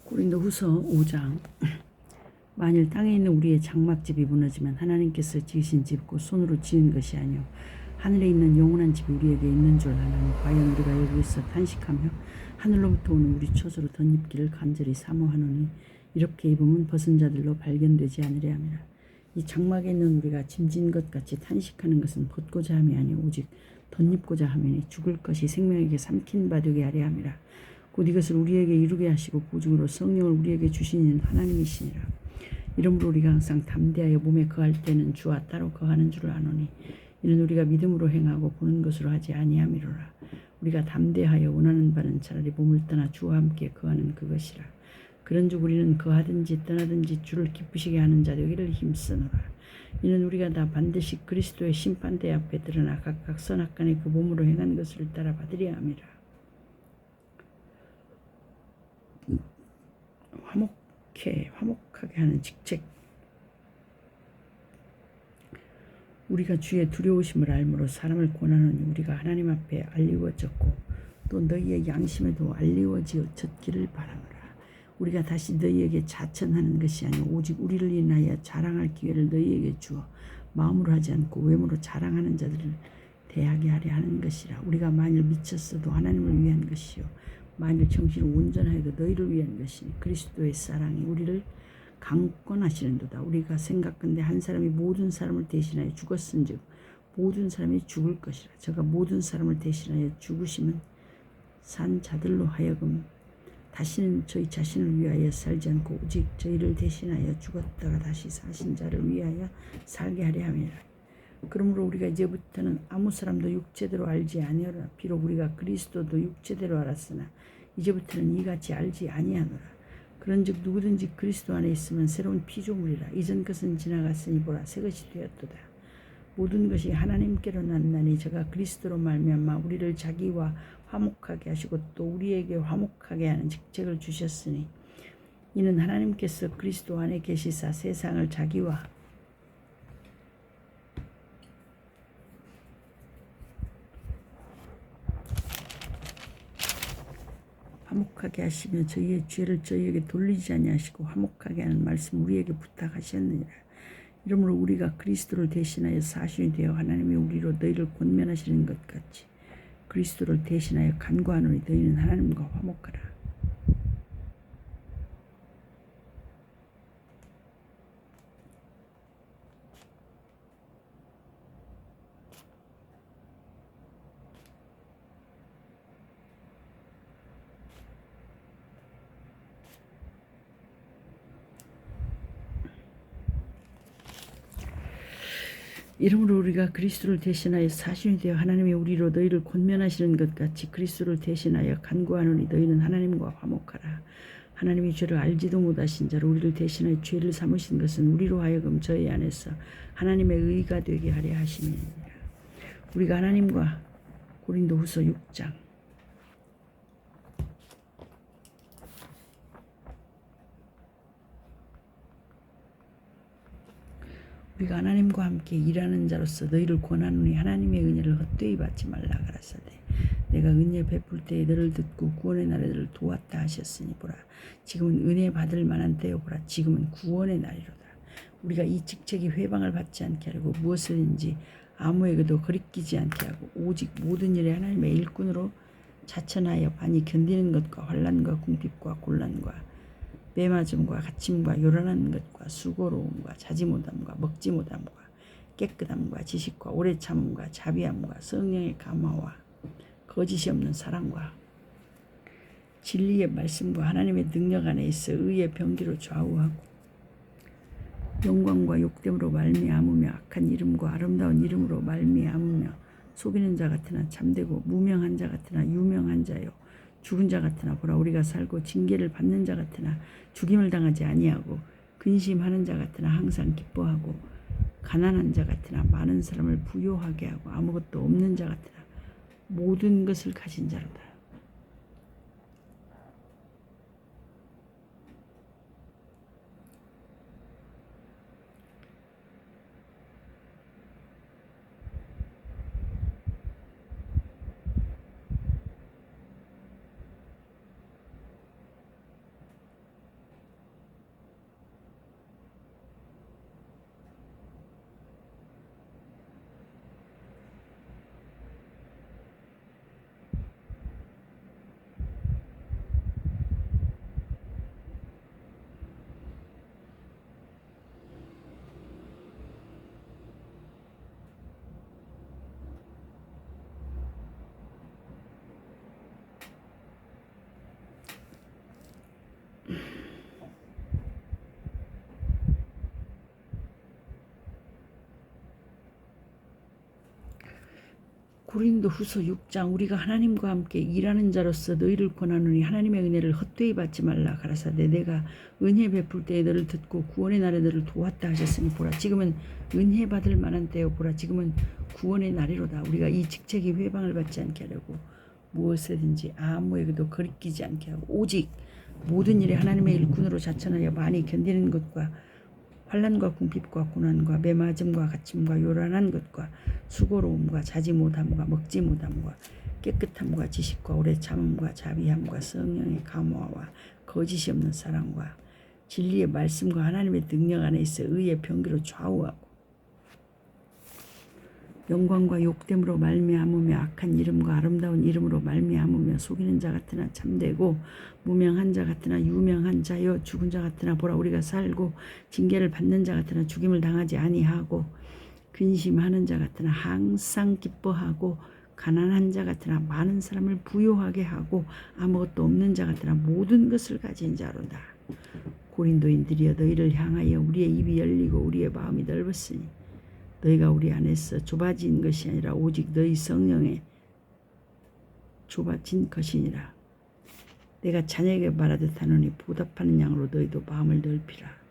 고린도후서 5장. 만일 땅에 있는 우리의 장막집이 무너지면 하나님께서 지으신 집 곧 손으로 지은 것이 아니요 하늘에 있는 영원한 집이 우리에게 있는 줄 아나니 과연 우리가 여기서 탄식하며 하늘로부터 오는 우리 처소로 덧입기를 간절히 사모하노니 이렇게 입으면 벗은 자들로 발견되지 않으려 함이라. 이 장막에 있는 우리가 짐진 것 같이 탄식하는 것은 벗고자 함이 아니 오직 덧입고자 함이니 죽을 것이 생명에게 삼킨 바 되게 하려 함이라. 곧 이것을 우리에게 이루게 하시고 보증으로 성령을 우리에게 주신 이는 하나님이시니라. 이러므로 우리가 항상 담대하여 몸에 거할 때는 주와 따로 거하는 줄을 아노니 이는 우리가 믿음으로 행하고 보는 것으로 하지 아니함이로라. 우리가 담대하여 원하는 바는 차라리 몸을 떠나 주와 함께 거하는 그것이라. 그런즉 우리는 거하든지 떠나든지 주를 기쁘시게 하는 자 되기를 힘쓰노라. 이는 우리가 다 반드시 그리스도의 심판대 앞에 드러나 각각 선악간에 그 몸으로 행한 것을 따라 받으려 함이라. 화목하게 하는 직책. 우리가 주의 두려우심을 알므로 사람을 권하노니 우리가 하나님 앞에 알리워졌고 또 너희의 양심에도 알리워졌기를 바라노라. 우리가 다시 너희에게 자천하는 것이 아니오 오직 우리를 인하여 자랑할 기회를 너희에게 주어 마음으로 하지 않고 외모로 자랑하는 자들을 대하게 하려 하는 것이라. 우리가 만일 미쳤어도 하나님을 위한 것이요 만일 정신을 온전하여도 너희를 위한 것이니 그리스도의 사랑이 우리를 강권하시는도다. 우리가 생각건대 한 사람이 모든 사람을 대신하여 죽었은즉 모든 사람이 죽을 것이라. 저가 모든 사람을 대신하여 죽으심은 산 자들로 하여금 다시는 저희 자신을 위하여 살지 않고 오직 저희를 대신하여 죽었다가 다시 사신 자를 위하여 살게 하려 함이라. 그러므로 우리가 이제부터는 아무 사람도 육체대로 알지 아니하노라. 비록 우리가 그리스도도 육체대로 알았으나 이제부터는 이같이 알지 아니하노라. 그런즉 누구든지 그리스도 안에 있으면 새로운 피조물이라. 이전 것은 지나갔으니 보라 새 것이 되었도다. 모든 것이 하나님께로 났나니 저가 그리스도로 말미암아 우리를 자기와 화목하게 하시고 또 우리에게 화목하게 하는 직책을 주셨으니 이는 하나님께서 그리스도 안에 계시사 세상을 자기와 화목하게 하시며 저희의 죄를 저희에게 돌리지 아니하시고 화목하게 하는 말씀 우리에게 부탁하셨느니라. 이러므로 우리가 그리스도를 대신하여 사신이 되어 하나님이 우리로 너희를 권면하시는 것 같이 그리스도를 대신하여 간구하노니 너희는 하나님과 화목하라. 이러므로 우리가 그리스도를 대신하여 사신이 되어 하나님이 우리로 너희를 권면하시는 것 같이 그리스도를 대신하여 간구하노니 너희는 하나님과 화목하라. 하나님이 죄를 알지도 못하신 자로 우리를 대신하여 죄를 삼으신 것은 우리로 하여금 저희 안에서 하나님의 의가 되게 하려 하심이니라. 우리가 하나님과 고린도후서 6장. 우리가 하나님과 함께 일하는 자로서 너희를 권하노니 하나님의 은혜를 헛되이 받지 말라 가라사대 내가 은혜 베풀 때에 너를 듣고 구원의 날에 너를 도왔다 하셨으니 보라 지금은 은혜 받을 만한 때요 보라 지금은 구원의 날이로다. 우리가 이 직책이 회방을 받지 않게 하려고 무엇이든지 아무에게도 거리끼지 않게 하고 오직 모든 일에 하나님의 일꾼으로 자천하여 반이 견디는 것과 환난과 궁핍과 곤란과 매맞음과 갇힘과 요란한 것과 수고로움과 자지 못함과 먹지 못함과 깨끗함과 지식과 오래 참음과 자비함과 성령의 감화와 거짓이 없는 사랑과 진리의 말씀과 하나님의 능력 안에 있어 의의 병기로 좌우하고 영광과 욕됨으로 말미암으며 악한 이름과 아름다운 이름으로 말미암으며 속이는 자 같으나 참되고 무명한 자 같으나 유명한 자요 죽은 자 같으나 보라 우리가 살고 징계를 받는 자 같으나 죽임을 당하지 아니하고 근심하는 자 같으나 항상 기뻐하고 가난한 자 같으나 많은 사람을 부요하게 하고 아무것도 없는 자 같으나 모든 것을 가진 자로다. 고린도후서 6장 우리가 하나님과 함께 일하는 자로서 너희를 권하노니 하나님의 은혜를 헛되이 받지 말라. 가라사대 내가 은혜 베풀 때에 너를 듣고 구원의 날에 너를 도왔다 하셨으니 보라 지금은 은혜 받을 만한 때요 보라 지금은 구원의 날이로다. 우리가 이 직책이 회방을 받지 않게 하려고 무엇이든지 아무에게도 거리끼지 않게 하고 오직 모든 일에 하나님의 일꾼으로 자천하여 많이 견디는 것과 환난과 궁핍과 고난과 매맞음과 갇힘과 요란한 것과 수고로움과 자지 못함과 먹지 못함과 깨끗함과 지식과 오래 참음과 자비함과 성령의 감화와 거짓이 없는 사랑과 진리의 말씀과 하나님의 능력 안에 있어 의의 병기로 좌우하고 영광과 욕됨으로 말미암으며 악한 이름과 아름다운 이름으로 말미암으며 속이는 자 같으나 참되고 무명한 자 같으나 유명한 자여 죽은 자 같으나 보라 우리가 살고 징계를 받는 자 같으나 죽임을 당하지 아니하고 근심하는 자 같으나 항상 기뻐하고 가난한 자 같으나 많은 사람을 부요하게 하고 아무것도 없는 자 같으나 모든 것을 가진 자로다. 고린도인들이여 너희를 향하여 우리의 입이 열리고 우리의 마음이 넓었으니 너희가 우리 안에서 좁아진 것이 아니라 오직 너희 성령에 좁아진 것이니라. 내가 자녀에게 말하듯 하노니 보답하는 양으로 너희도 마음을 넓히라.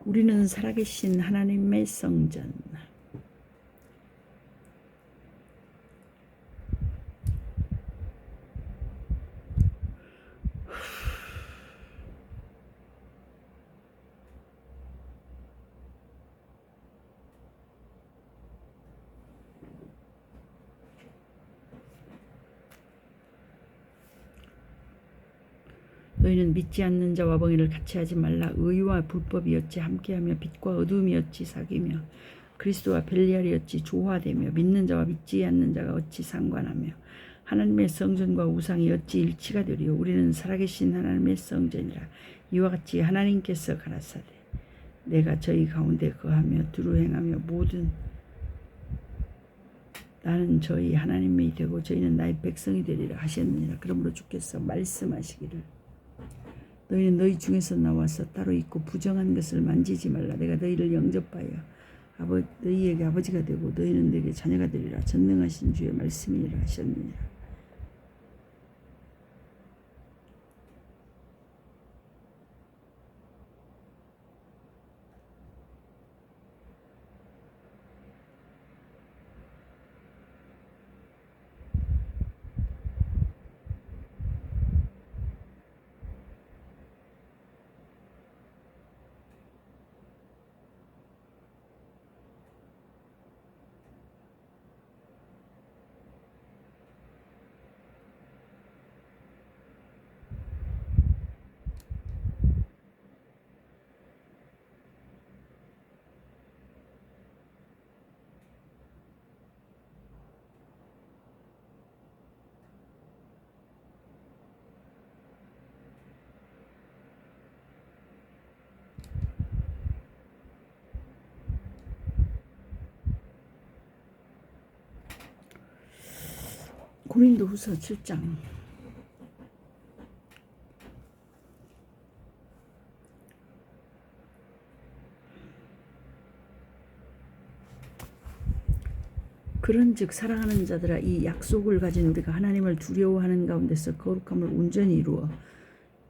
우리는 살아계신 하나님의 성전 너희는 믿지 않는 자와 멍에를 같이 하지 말라. 의와 불법이 어찌 함께하며 빛과 어두움이 어찌 사귀며 그리스도와 벨리알이 어찌 조화되며 믿는 자와 믿지 않는 자가 어찌 상관하며 하나님의 성전과 우상이 어찌 일치가 되리요. 우리는 살아계신 하나님의 성전이라. 이와 같이 하나님께서 가라사대 내가 저희 가운데 거하며 두루 행하며 모든 나는 저희 하나님이 되고 저희는 나의 백성이 되리라 하셨느니라. 그러므로 주께서 말씀하시기를 너희는 너희 중에서 나와서 따로 있고 부정한 것을 만지지 말라. 내가 너희를 영접하여 너희에게 아버지가 되고 너희는 내게 자녀가 되리라. 전능하신 주의 말씀이라 하셨느니라. 고린도후서 7장 그런즉 사랑하는 자들아 이 약속을 가진 우리가 하나님을 두려워하는 가운데서 거룩함을 온전히 이루어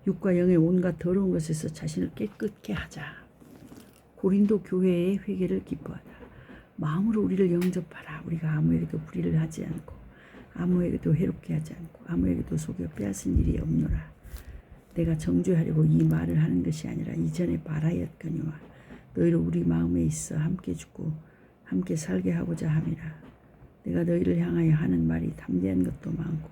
육과 영의 온갖 더러운 것에서 자신을 깨끗게 하자. 고린도 교회의 회개를 기뻐하다. 마음으로 우리를 영접하라. 우리가 아무에게도 불의를 하지 않고 아무에게도 해롭게 하지 않고 아무에게도 속여 빼앗은 일이 없노라. 내가 정죄하려고 이 말을 하는 것이 아니라 이전에 말하였거니와 너희로 우리 마음에 있어 함께 죽고 함께 살게 하고자 함이라. 내가 너희를 향하여 하는 말이 담대한 것도 많고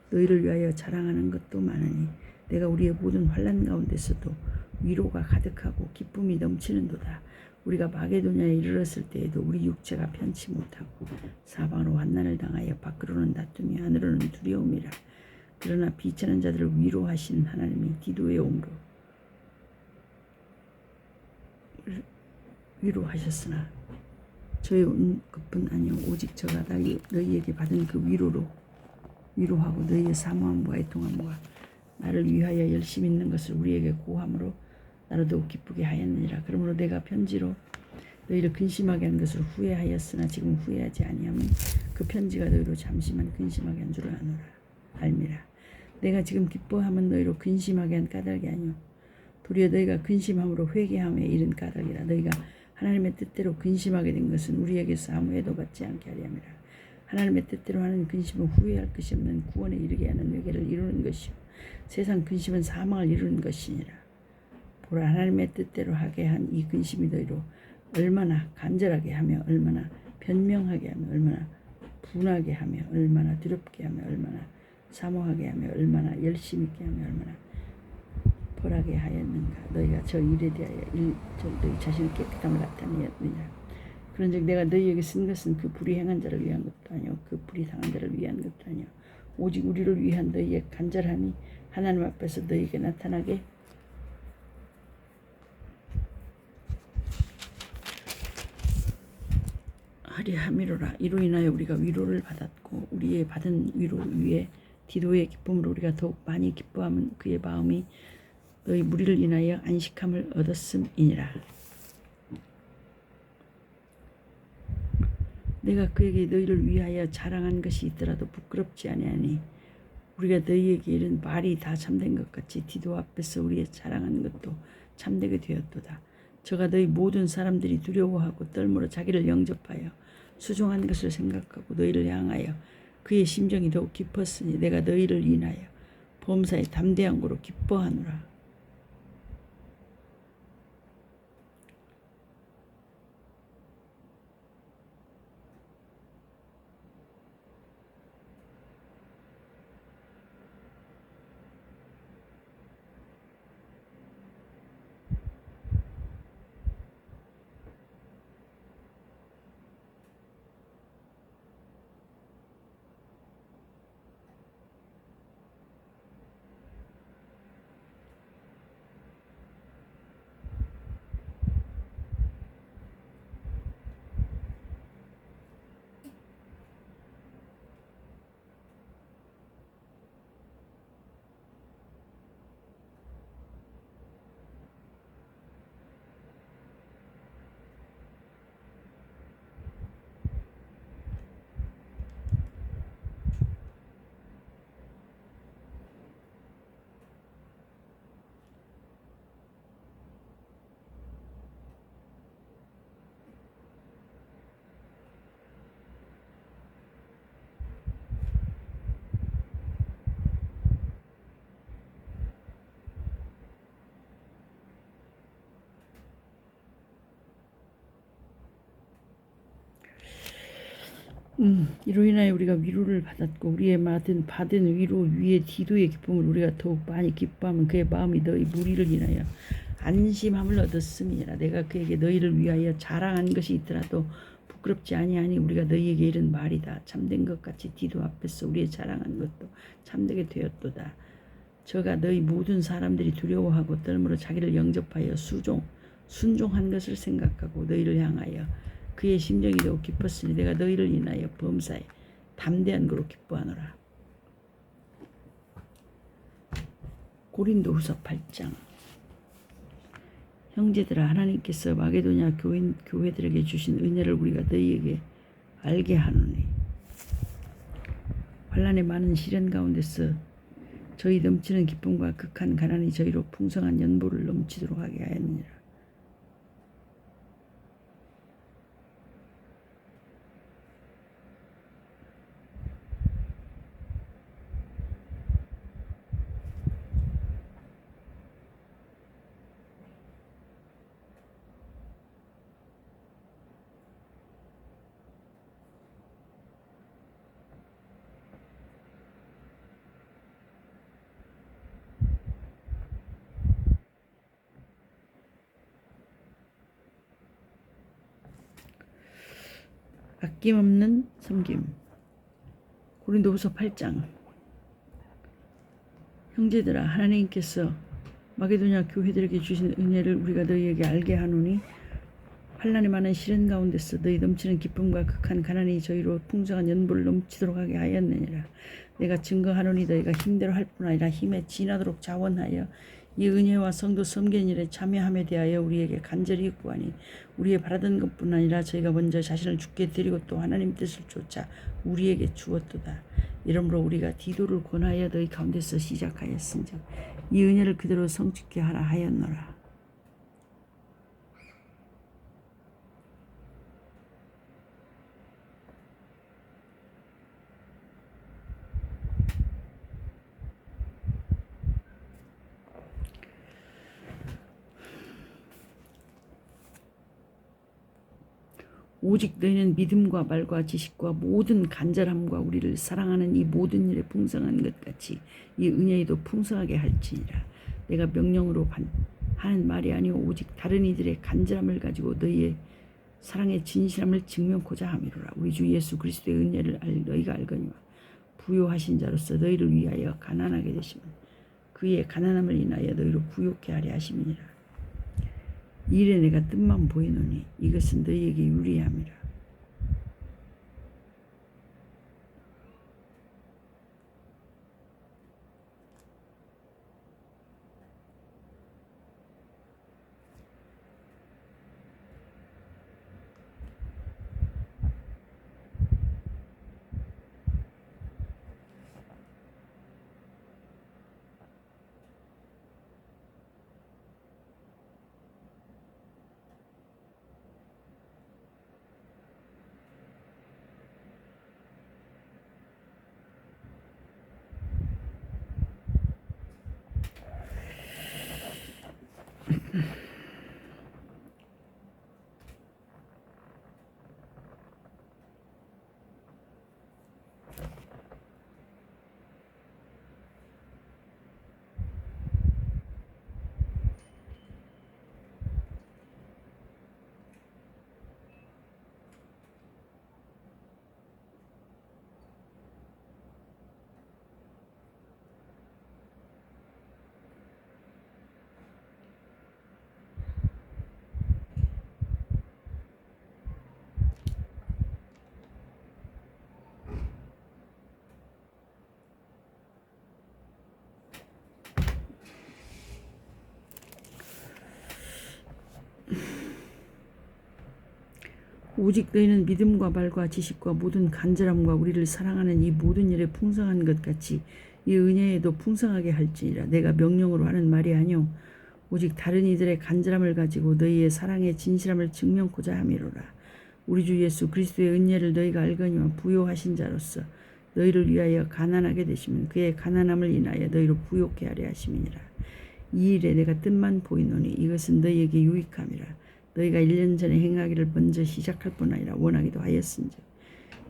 너희를 위하여 자랑하는 것도 많으니 내가 우리의 모든 환난 가운데서도 위로가 가득하고 기쁨이 넘치는도다. 우리가 마게도냐에 이르렀을 때에도 우리 육체가 편치 못하고 사방으로 환난을 당하여 밖으로는 다툼이 안으로는 두려움이라. 그러나 비천한 자들을 위로하신 하나님이 디도에 오므로 위로하셨으나 저의 것뿐 아니요 오직 저가 너희에게 받은 그 위로로 위로하고 너희의 사모함과 애통함과 나를 위하여 열심히 있는 것을 우리에게 고함으로 나를 더욱 기쁘게 하였느니라. 그러므로 내가 편지로 너희를 근심하게 한 것을 후회하였으나 지금 후회하지 아니하면 그 편지가 너희로 잠시만 근심하게 한 줄을 아노라 알미라. 내가 지금 기뻐함은 너희로 근심하게 한 까닭이 아니요 도리어 너희가 근심함으로 회개함에 이른 까닭이라. 너희가 하나님의 뜻대로 근심하게 된 것은 우리에게서 아무 해도 받지 않게 하려 함이라. 하나님의 뜻대로 하는 근심은 후회할 것이 없는 구원에 이르게 하는 회개를 이루는 것이요 세상 근심은 사망을 이루는 것이니라. 보라, 하나님의 뜻대로 하게 한 이 근심이 너희로 얼마나 간절하게 하며 얼마나 변명하게 하며 얼마나 분하게 하며 얼마나 두렵게 하며 얼마나 사모하게 하며 얼마나 열심히 있게 하며 얼마나 벌하게 하였는가. 너희가 저 일에 대하여 너희 자신의 깨끗함을 나타내었느냐. 그런즉 내가 너희에게 쓴 것은 그 불의 행한 자를 위한 것도 아니요 그 불의 당한 자를 위한 것도 아니요 오직 우리를 위한 너희의 간절함이 하나님 앞에서 너희에게 나타나게 하려 함이로라. 이로 인하여 우리가 위로를 받았고 우리의 받은 위로 위에 디도의 기쁨으로 우리가 더욱 많이 기뻐하면 그의 마음이 너희 무리를 인하여 안식함을 얻었음이니라. 내가 그에게 너희를 위하여 자랑한 것이 있더라도 부끄럽지 아니하니 우리가 너희에게 이른 말이 다 참된 것 같이 디도 앞에서 우리의 자랑한 것도 참되게 되었도다. 저가 너희 모든 사람들이 두려워하고 떨므로 자기를 영접하여 수종한 것을 생각하고 너희를 향하여 그의 심정이 더욱 깊었으니 내가 너희를 인하여 범사에 담대한 고로 기뻐하노라. 이로 인하여 우리가 위로를 받았고 우리의 받은 위로 위에 디도의 기쁨을 우리가 더욱 많이 기뻐하면 그의 마음이 너희 무리를 인하여 안심함을 얻었음이니라. 내가 그에게 너희를 위하여 자랑한 것이 있더라도 부끄럽지 아니하니 우리가 너희에게 이른 말이 다 참된 것 같이 디도 앞에서 우리의 자랑한 것도 참되게 되었도다. 저가 너희 모든 사람들이 두려워하고 떨므로 자기를 영접하여 순종한 것을 생각하고 너희를 향하여 그의 심정이 더욱 깊었으니 내가 너희를 인하여 범사에 담대한 거로 기뻐하노라. 고린도후서 8장. 형제들아, 하나님께서 마게도냐 교회들에게 주신 은혜를 우리가 너희에게 알게 하노니 환난의 많은 시련 가운데서 저희 넘치는 기쁨과 극한 가난이 저희로 풍성한 연보를 넘치도록 하게 하였느니라. 아낌없는 섬김. 고린도후서 8장. 형제들아, 하나님께서 마게도냐 교회들에게 주신 은혜를 우리가 너희에게 알게 하노니 환난이 많은 시련 가운데서 너희 넘치는 기쁨과 극한 가난이 저희로 풍성한 연보를 넘치도록 하게 하였느니라. 내가 증거하노니 너희가 힘대로 할 뿐 아니라 힘에 지나도록 자원하여 이 은혜와 성도 섬기는 일에 참여함에 대하여 우리에게 간절히 구하니 우리의 바라던 것뿐 아니라 저희가 먼저 자신을 주께 드리고 또 하나님 뜻을 쫓아 우리에게 주었도다. 이러므로 우리가 디도를 권하여 너희 가운데서 시작하였은즉 이 은혜를 그대로 성취케 하라 하였노라. 오직 너희는 믿음과 말과 지식과 모든 간절함과 우리를 사랑하는 이 모든 일에 풍성한 것 같이 이 은혜에도 풍성하게 할지니라. 내가 명령으로 하는 말이 아니오 오직 다른 이들의 간절함을 가지고 너희의 사랑의 진실함을 증명코자 함이로라. 우리 주 예수 그리스도의 은혜를 너희가 알거니와 부요하신 자로서 너희를 위하여 가난하게 되시면 그의 가난함을 인하여 너희로 부요케 하려 하심이니라. 이 일에 내가 뜻만 보이노니 이것은 너희에게 유리함이라. 오직 너희는 믿음과 말과 지식과 모든 간절함과 우리를 사랑하는 이 모든 일에 풍성한 것 같이 이 은혜에도 풍성하게 할지니라. 내가 명령으로 하는 말이 아니오 오직 다른 이들의 간절함을 가지고 너희의 사랑의 진실함을 증명코자 함이로라. 우리 주 예수 그리스도의 은혜를 너희가 알거니와 부요하신 자로서 너희를 위하여 가난하게 되시면 그의 가난함을 인하여 너희로 부요케 하려 하심이니라. 이 일에 내가 뜻만 보이노니 이것은 너희에게 유익함이라. 너희가 1년 전에 행하기를 먼저 시작할 뿐 아니라 원하기도 하였은즉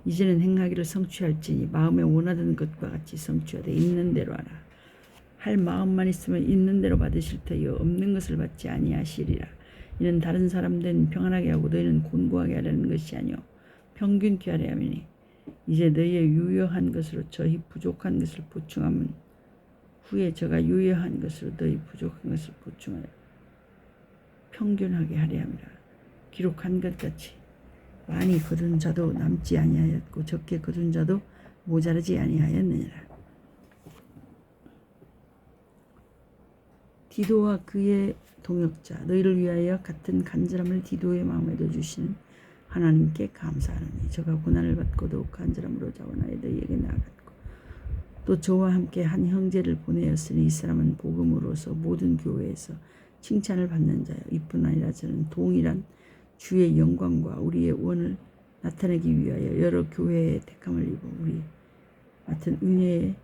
이제는 행하기를 성취할지니 마음에 원하던 것과 같이 성취하되 있는 대로 하라. 할 마음만 있으면 있는 대로 받으실 터이요 없는 것을 받지 아니하시리라. 이는 다른 사람들은 평안하게 하고 너희는 곤고하게 하려는 것이 아니요 평균케 하려 함이니 이제 너희의 유효한 것으로 저희 부족한 것을 보충하면 후에 저가 유효한 것으로 너희 부족한 것을 보충하여 평균하게 하려 함이라. 기록한 것 같이 많이 거둔 자도 남지 아니하였고 적게 거둔 자도 모자라지 아니하였느니라. 디도와 그의 동역자 너희를 위하여 같은 간절함을 디도의 마음에도 주시는 하나님께 감사하노니 저가 고난을 받고 더욱 간절함으로 자원하여 너희에게 나아갔고 또 저와 함께 한 형제를 보내었으니 이 사람은 복음으로서 모든 교회에서 칭찬을 받는 자요 이뿐 아니라 저는 동일한 주의 영광과 우리의 원을 나타내기 위하여 여러 교회의 택함을 입어 우리 같은 은혜의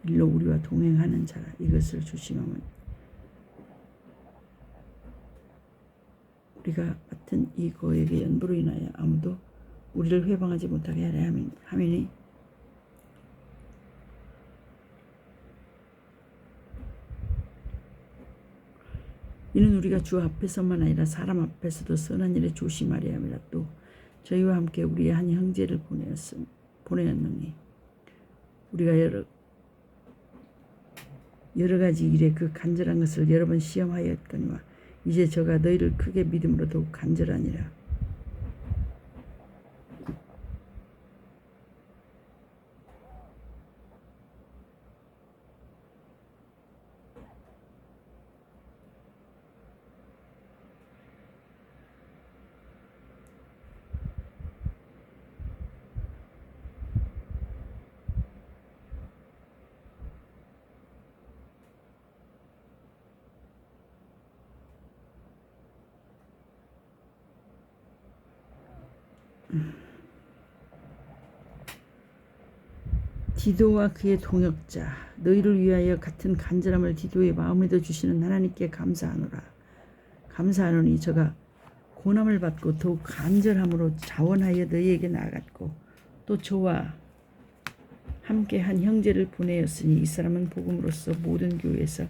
일로 우리와 동행하는 자라. 이것을 조심하면 우리가 같은 이거에게 연부로 인하여 아무도 우리를 회방하지 못하게 하려 하매니 이는 우리가 주 앞에서만 아니라 사람 앞에서도 선한 일에 조심하려 함이라. 또 저희와 함께 우리의 한 형제를 보내었느니 우리가 여러 가지 일에 그 간절한 것을 여러 번 시험하였거니와 이제 저가 너희를 크게 믿음으로 더욱 간절하니라. 디도와 그의 동역자 너희를 위하여 같은 간절함을 디도의 마음에도 주시는 하나님께 감사하노니 저가 고난을 받고 더욱 간절함으로 자원하여 너희에게 나아갔고 또 저와 함께 한 형제를 보내었으니 이 사람은 복음으로써 모든 교회에서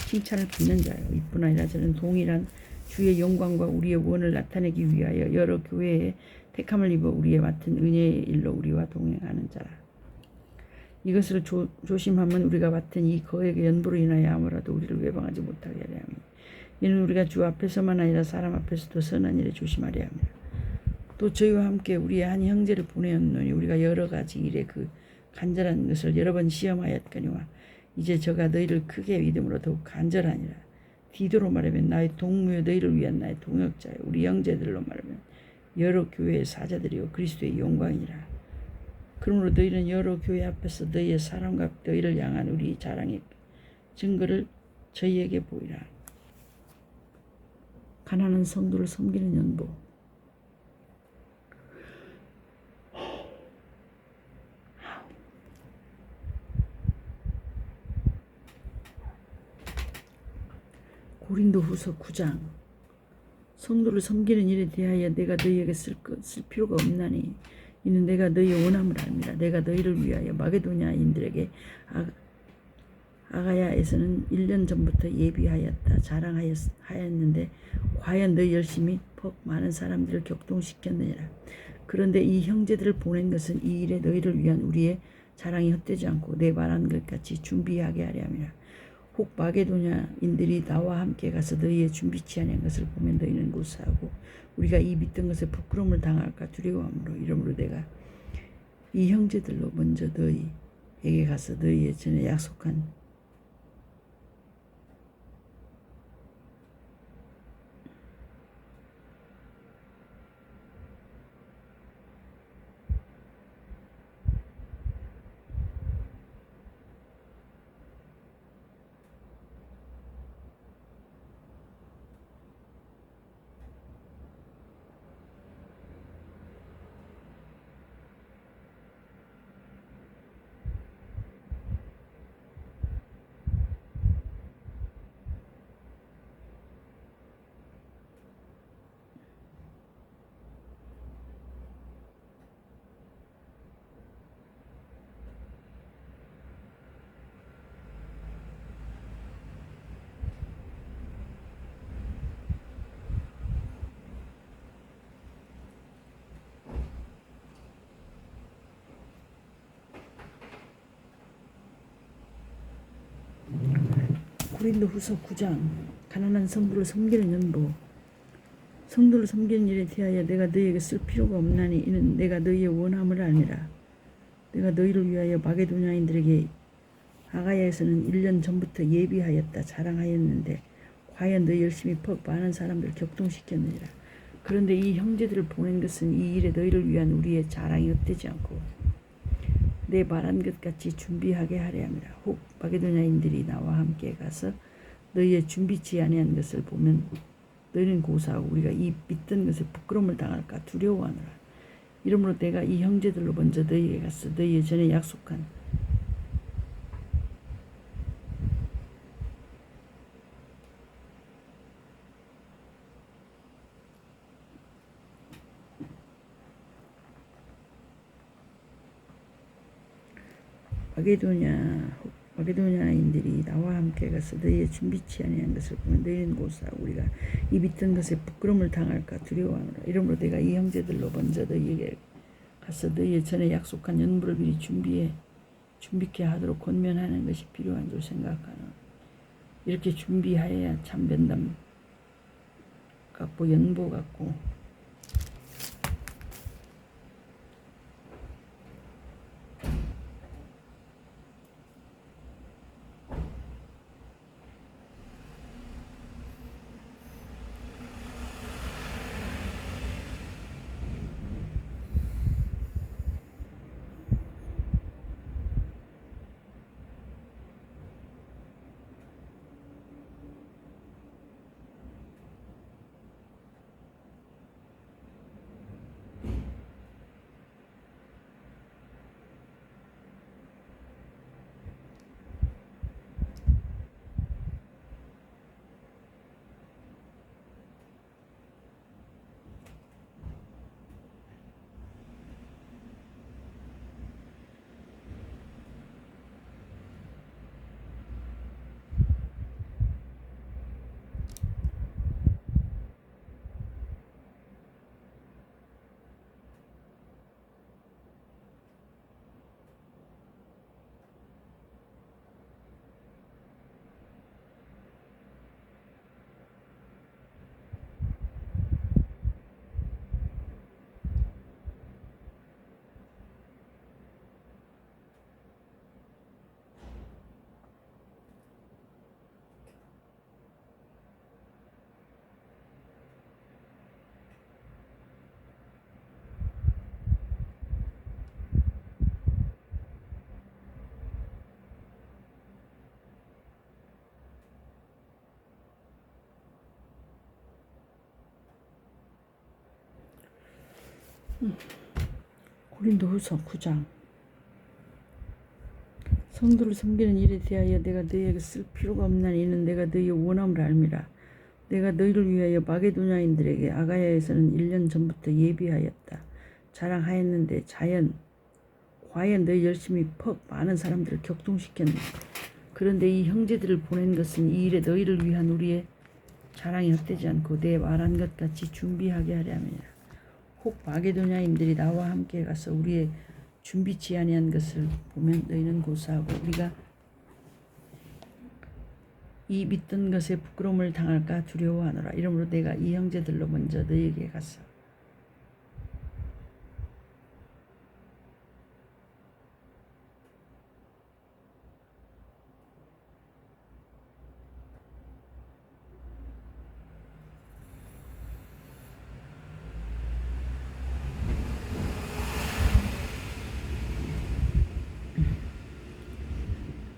칭찬을 받는 자요 이뿐 아니라 저는 동일한 주의 영광과 우리의 원을 나타내기 위하여 여러 교회에 택함을 입어 우리의 맡은 은혜의 일로 우리와 동행하는 자라. 이것을 조심하면 우리가 맡은 이 거액의 연보로 인하여 아무라도 우리를 외방하지 못하게 하려 합니다. 이는 우리가 주 앞에서만 아니라 사람 앞에서도 선한 일에 조심하려 합니다. 또 저희와 함께 우리의 한 형제를 보내었노니 우리가 여러 가지 일에 그 간절한 것을 여러 번 시험하였거니와 이제 저가 너희를 크게 믿음으로 더욱 간절하니라. 디도로 말하면 나의 동무요 너희를 위한 나의 동역자요 우리 형제들로 말하면 여러 교회의 사자들이요 그리스도의 영광이라. 그러므로 너희는 여러 교회 앞에서 너희의 사랑과 너희를 향한 우리 자랑의 증거를 저희에게 보이라. 가난한 성도를 섬기는 연보 고린도후서 9장 성도를 섬기는 일에 대하여 내가 너희에게 쓸 필요가 없나니 이는 내가 너희의 원함을 압니다. 내가 너희를 위하여 마게도냐인들에게 아가야에서는 1년 전부터 예비하였다 자랑하였는데 과연 너희 열심히 퍽 많은 사람들을 격동시켰느니라. 그런데 이 형제들을 보낸 것은 이 일에 너희를 위한 우리의 자랑이 헛되지 않고 내 말한 것 같이 준비하게 하려 함이라. 혹 마게도냐인들이 나와 함께 가서 너희의 준비치 아니한 것을 보면 너희는 고사하고 우리가 이 믿던 것에 부끄러움을 당할까 두려워함으로 이러므로 내가 이 형제들로 먼저 너희에게 가서 너희의 전에 약속한 고린도후서 9장 가난한 성도를 섬기는 연보 성도를 섬기는 일에 대하여 내가 너희에게 쓸 필요가 없나니 이는 내가 너희의 원함을 알미라. 내가 너희를 위하여 마게도냐인들에게 아가야에서는 1년 전부터 예비하였다 자랑하였는데 과연 너희 열심히 퍽 많은 사람들을 격동시켰느니라. 그런데 이 형제들을 보낸 것은 이 일에 너희를 위한 우리의 자랑이 헛되지 않고 내 말한 것 같이 준비하게 하려 함이라. 혹 마게도냐인들이 나와 함께 가서 너희의 준비치 아니한 것을 보면 너희는 고사하고 우리가 이 믿던 것에 부끄러움을 당할까 두려워하노라. 이러므로 내가 이 형제들로 먼저 너희에게 가서 너희의 전에 약속한 마게도냐 마게도냐인들이 나와 함께 가서 너희의 준비치 아니한 것을 보면 너희는 고사하고 우리가 이 믿던 것에 부끄러움을 당할까 두려워하노라. 이러므로 내가 이 형제들로 먼저 너희에게 가서 너희의 전에 약속한 연부를 미리 준비케 하도록 권면하는 것이 필요한 줄 생각하노라. 이렇게 준비하여야 참 면담 같고 연보 같고 고린도후서 9장 성도를 섬기는 일에 대하여 내가 너희에게 쓸 필요가 없나니 이는 내가 너희의 원함을 알미라. 내가 너희를 위하여 마게도냐인들에게 아가야에서는 1년 전부터 예비하였다. 자랑하였는데 과연 너희 열심히 퍽 많은 사람들을 격동시켰네. 그런데 이 형제들을 보낸 것은 이 일에 너희를 위한 우리의 자랑이 헛되지 않고 내 말한 것 같이 준비하게 하려 함이라. 혹 마게도냐인들이 나와 함께 가서 우리의 준비치 아니한 것을 보면 너희는 고사하고 우리가 이 믿던 것에 부끄러움을 당할까 두려워하노라. 이러므로 내가 이 형제들로 먼저 너희에게 가서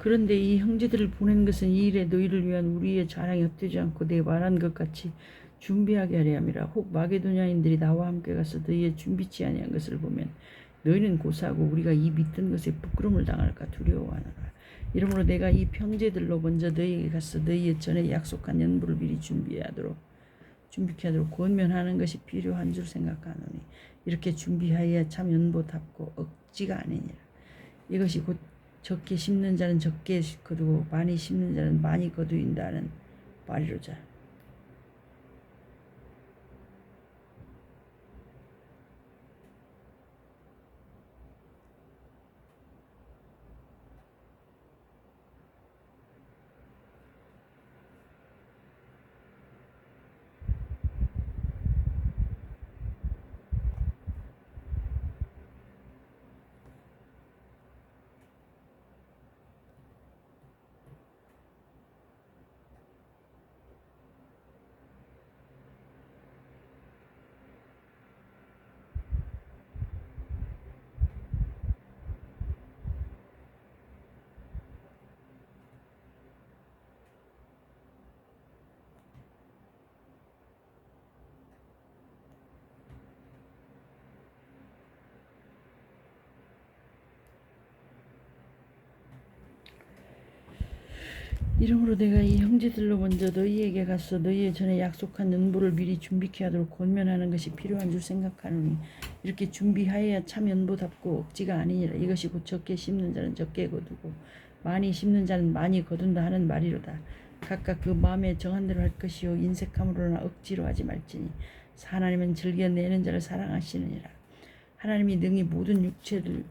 그런데 이 형제들을 보낸 것은 이 일에 너희를 위한 우리의 자랑이 헛되지 않고 내 말한 것 같이 준비하게 하려 함이라. 혹 마게도냐인들이 나와 함께 가서 너희의 준비치 아니한 것을 보면 너희는 고사하고 우리가 이 믿던 것에 부끄러움을 당할까 두려워하노라. 이러므로 내가 이 형제들로 먼저 너희에게 가서 너희의 전에 약속한 연부를 미리 준비케 하도록 권면하는 것이 필요한 줄 생각하노니 이렇게 준비하여야 참 연보답고 억지가 아니니라. 이것이 곧 적게 심는 자는 적게 거두고 많이 심는 자는 많이 거두인다는 말이로자. 이러므로 내가 이 형제들로 먼저 너희에게 가서 너희의 전에 약속한 연보를 미리 준비케 하도록 권면하는 것이 필요한 줄 생각하노니 이렇게 준비하여야 참 연보답고 억지가 아니니라. 이것이 곧 적게 심는 자는 적게 거두고 많이 심는 자는 많이 거둔다 하는 말이로다. 각각 그 마음에 정한 대로 할 것이요 인색함으로나 억지로 하지 말지니 하나님은 즐겨 내는 자를 사랑하시느니라. 하나님이 능히 모든 육체를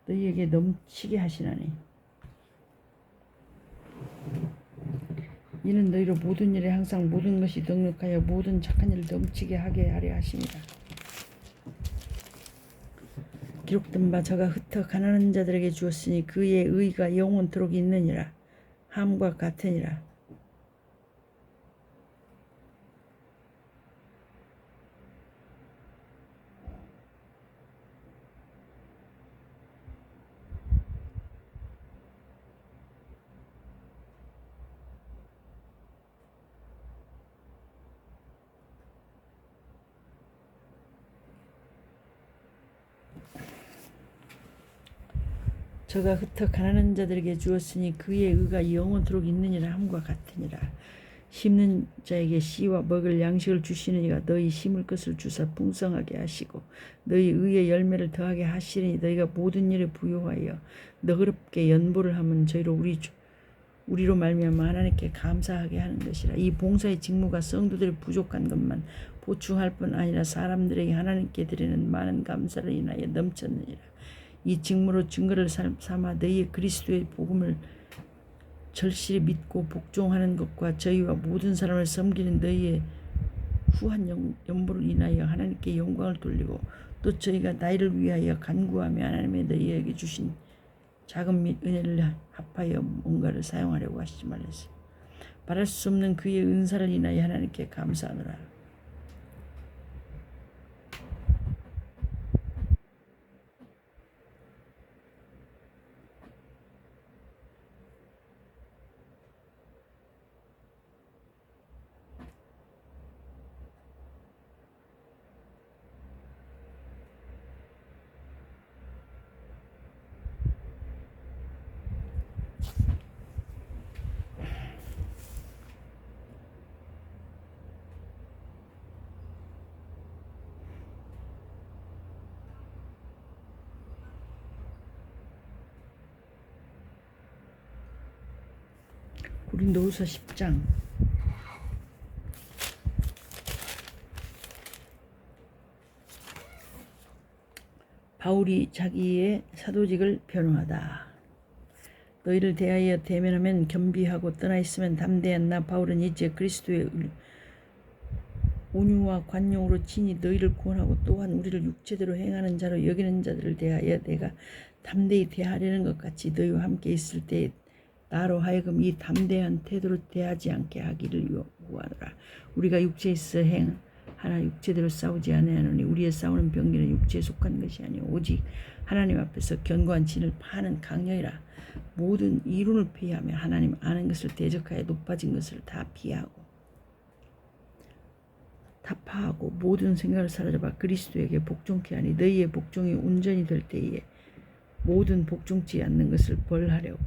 너희에게 넘치게 하시나니 이는 너희로 모든 일에 항상 모든 것이 넉넉하여 모든 착한 일을 넘치게 하게 하려 하심이라. 기록된 바 저가 흩어 가난한 자들에게 주었으니 그의 의가 영원토록 있느니라. 함과 같으니라. 저가 흩어 가난한 자들에게 주었으니 그의 의가 영원토록 있느니라 함과 같으니라. 심는 자에게 씨와 먹을 양식을 주시는 이가 너희 심을 것을 주사 풍성하게 하시고 너희 의의 열매를 더하게 하시리니 너희가 모든 일에 부요하여 너그럽게 연보를 하면 저희로 우리로 말미암아 하나님께 감사하게 하는 것이라. 이 봉사의 직무가 성도들의 부족한 것만 보충할 뿐 아니라 사람들에게 하나님께 드리는 많은 감사를 인하여 넘쳤느니라. 이 직무로 증거를 삼아 너희의 그리스도의 복음을 절실히 믿고 복종하는 것과 저희와 모든 사람을 섬기는 너희의 후한 연보를 인하여 하나님께 영광을 돌리고 또 저희가 나이를 위하여 간구하며 하나님의 너희에게 주신 자금 및 은혜를 합하여 뭔가를 사용하려고 하시지 말랬어요. 바랄 수 없는 그의 은사를 인하여 하나님께 감사하노라. 고린도후서 10장 바울이 자기의 사도직을 변호하다. 너희를 대하여 대면하면 겸비하고 떠나 있으면 담대한 나 바울은 이제 그리스도의 온유와 관용으로 친히 너희를 구원하고 또한 우리를 육체대로 행하는 자로 여기는 자들을 대하여 내가 담대히 대하려는 것 같이 너희와 함께 있을 때 나로 하여금 이 담대한 태도로 대하지 않게 하기를 요구하노라. 우리가 육체에 있어 행하나 육체대로 싸우지 아니하노니 우리의 싸우는 병기는 육체에 속한 것이 아니오 오직 하나님 앞에서 견고한 진을 파는 강령이라. 모든 이론을 피하며 하나님 아는 것을 대적하여 높아진 것을 다 파하고 모든 생각을 사로잡아 그리스도에게 복종케 하니 너희의 복종이 온전히 될 때에 모든 복종치 않는 것을 벌하려고.